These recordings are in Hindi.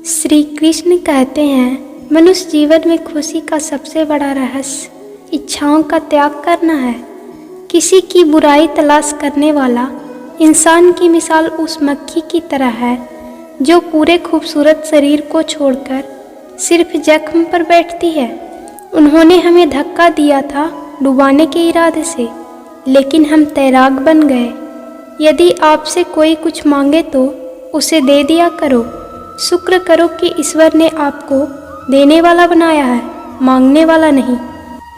श्री कृष्ण कहते हैं, मनुष्य जीवन में खुशी का सबसे बड़ा रहस्य इच्छाओं का त्याग करना है। किसी की बुराई तलाश करने वाला इंसान की मिसाल उस मक्खी की तरह है जो पूरे खूबसूरत शरीर को छोड़कर सिर्फ जख्म पर बैठती है। उन्होंने हमें धक्का दिया था डुबाने के इरादे से, लेकिन हम तैराक बन गए। यदि आपसे कोई कुछ मांगे तो उसे दे दिया करो। शुक्र करो कि ईश्वर ने आपको देने वाला बनाया है, मांगने वाला नहीं।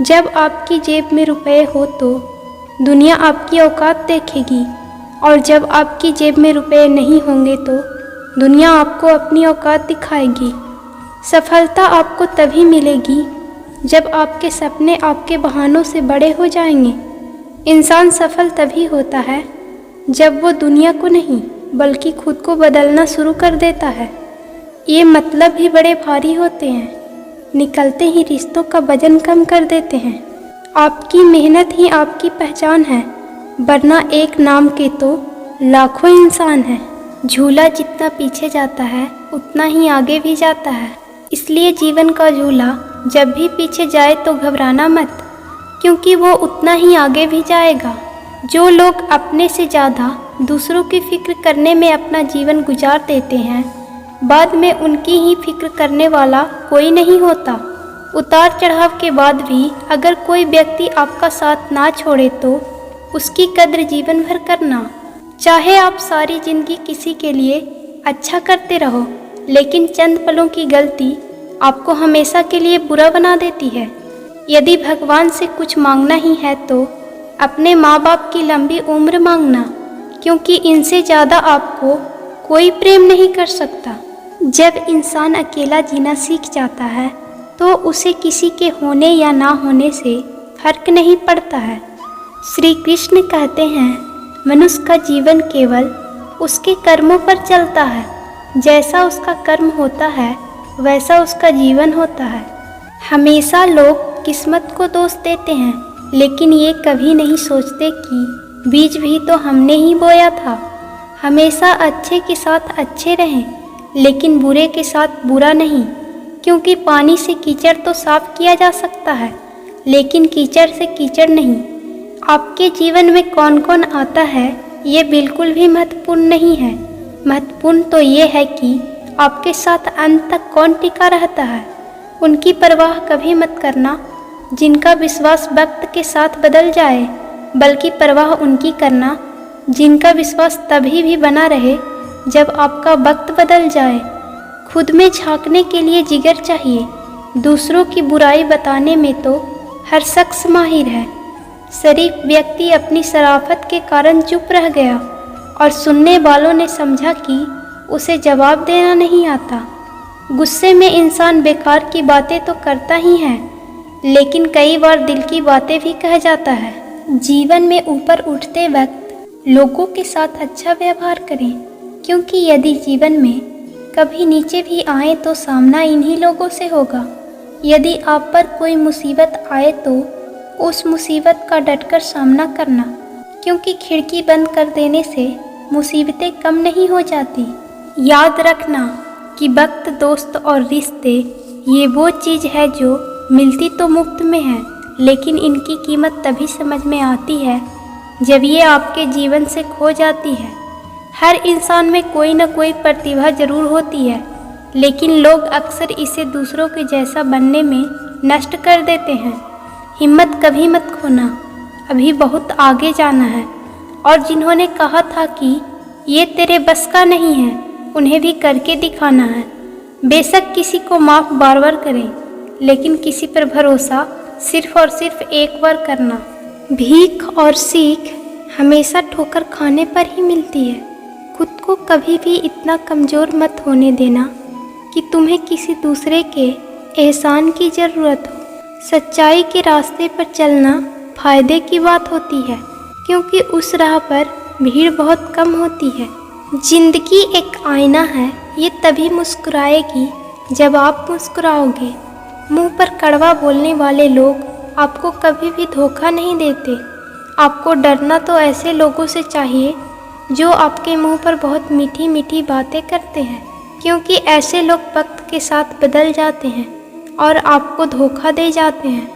जब आपकी जेब में रुपए हो तो दुनिया आपकी औकात देखेगी, और जब आपकी जेब में रुपए नहीं होंगे तो दुनिया आपको अपनी औकात दिखाएगी। सफलता आपको तभी मिलेगी जब आपके सपने आपके बहानों से बड़े हो जाएंगे। इंसान सफल तभी होता है जब वो दुनिया को नहीं बल्कि खुद को बदलना शुरू कर देता है। ये मतलब भी बड़े भारी होते हैं, निकलते ही रिश्तों का वजन कम कर देते हैं। आपकी मेहनत ही आपकी पहचान है, वरना एक नाम के तो लाखों इंसान हैं। झूला जितना पीछे जाता है उतना ही आगे भी जाता है, इसलिए जीवन का झूला जब भी पीछे जाए तो घबराना मत, क्योंकि वो उतना ही आगे भी जाएगा। जो लोग अपने से ज़्यादा दूसरों की फिक्र करने में अपना जीवन गुजार देते हैं, बाद में उनकी ही फिक्र करने वाला कोई नहीं होता। उतार चढ़ाव के बाद भी अगर कोई व्यक्ति आपका साथ ना छोड़े तो उसकी कद्र जीवन भर करना। चाहे आप सारी जिंदगी किसी के लिए अच्छा करते रहो, लेकिन चंद पलों की गलती आपको हमेशा के लिए बुरा बना देती है। यदि भगवान से कुछ मांगना ही है तो अपने माँ बाप की लंबी उम्र मांगना, क्योंकि इनसे ज़्यादा आपको कोई प्रेम नहीं कर सकता। जब इंसान अकेला जीना सीख जाता है तो उसे किसी के होने या ना होने से फर्क नहीं पड़ता है। श्री कृष्ण कहते हैं, मनुष्य का जीवन केवल उसके कर्मों पर चलता है। जैसा उसका कर्म होता है वैसा उसका जीवन होता है। हमेशा लोग किस्मत को दोष देते हैं, लेकिन ये कभी नहीं सोचते कि बीज भी तो हमने ही बोया था। हमेशा अच्छे के साथ अच्छे रहें, लेकिन बुरे के साथ बुरा नहीं, क्योंकि पानी से कीचड़ तो साफ किया जा सकता है, लेकिन कीचड़ से कीचड़ नहीं। आपके जीवन में कौन कौन आता है ये बिल्कुल भी महत्वपूर्ण नहीं है। महत्वपूर्ण तो ये है कि आपके साथ अंत तक कौन टिका रहता है। उनकी परवाह कभी मत करना जिनका विश्वास वक्त के साथ बदल जाए, बल्कि परवाह उनकी करना जिनका विश्वास तभी भी बना रहे जब आपका वक्त बदल जाए। खुद में झांकने के लिए जिगर चाहिए, दूसरों की बुराई बताने में तो हर शख्स माहिर है। शरीफ व्यक्ति अपनी शराफत के कारण चुप रह गया और सुनने वालों ने समझा कि उसे जवाब देना नहीं आता। गुस्से में इंसान बेकार की बातें तो करता ही है, लेकिन कई बार दिल की बातें भी कह जाता है। जीवन में ऊपर उठते वक्त लोगों के साथ अच्छा व्यवहार करें, क्योंकि यदि जीवन में कभी नीचे भी आए तो सामना इन्हीं लोगों से होगा। यदि आप पर कोई मुसीबत आए तो उस मुसीबत का डटकर सामना करना, क्योंकि खिड़की बंद कर देने से मुसीबतें कम नहीं हो जाती। याद रखना कि वक्त, दोस्त और रिश्ते ये वो चीज़ है जो मिलती तो मुफ्त में है, लेकिन इनकी कीमत तभी समझ में आती है जब ये आपके जीवन से खो जाती है। हर इंसान में कोई न कोई प्रतिभा जरूर होती है, लेकिन लोग अक्सर इसे दूसरों के जैसा बनने में नष्ट कर देते हैं। हिम्मत कभी मत खोना, अभी बहुत आगे जाना है। और जिन्होंने कहा था कि ये तेरे बस का नहीं है, उन्हें भी करके दिखाना है। बेशक किसी को माफ़ बार बार करें, लेकिन किसी पर भरोसा सिर्फ और सिर्फ एक बार करना। भीख और सीख हमेशा ठोकर खाने पर ही मिलती है। खुद को कभी भी इतना कमज़ोर मत होने देना कि तुम्हें किसी दूसरे के एहसान की ज़रूरत हो। सच्चाई के रास्ते पर चलना फ़ायदे की बात होती है, क्योंकि उस राह पर भीड़ बहुत कम होती है। जिंदगी एक आईना है, ये तभी मुस्कुराएगी जब आप मुस्कुराओगे। मुंह पर कड़वा बोलने वाले लोग आपको कभी भी धोखा नहीं देते। आपको डरना तो ऐसे लोगों से चाहिए जो आपके मुंह पर बहुत मीठी मीठी बातें करते हैं, क्योंकि ऐसे लोग वक्त के साथ बदल जाते हैं और आपको धोखा दे जाते हैं।